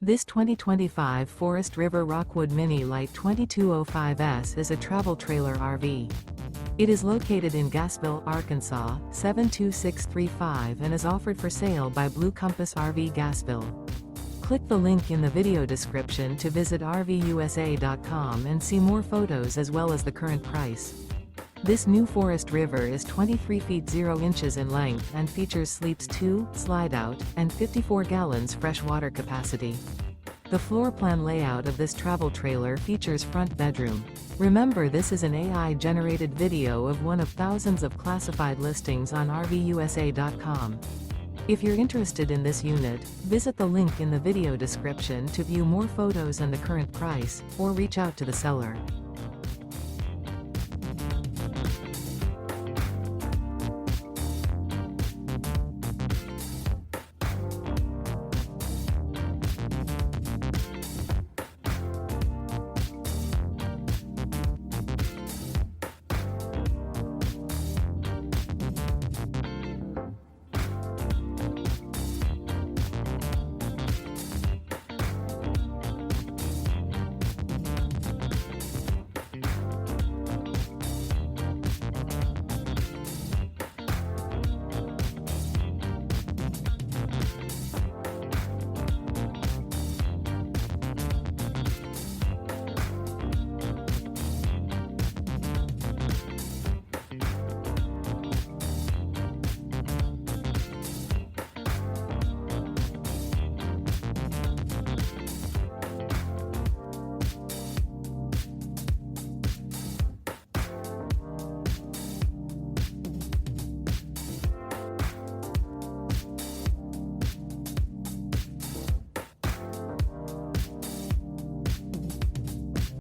This 2025 Forest River Rockwood Mini Lite 2205S is a travel trailer RV. It is located in Gassville, Arkansas, 72635 and is offered for sale by Blue Compass RV Gassville. Click the link in the video description to visit RVUSA.com and see more photos as well as the current price. This new Forest River is 23 feet 0 inches in length and features sleeps 2, Slideout, and 54 gallons fresh water capacity. The floor plan layout of this travel trailer features front bedroom. Remember, this is an AI-generated video of one of thousands of classified listings on RVUSA.com. If you're interested in this unit, visit the link in the video description to view more photos and the current price, or reach out to the seller.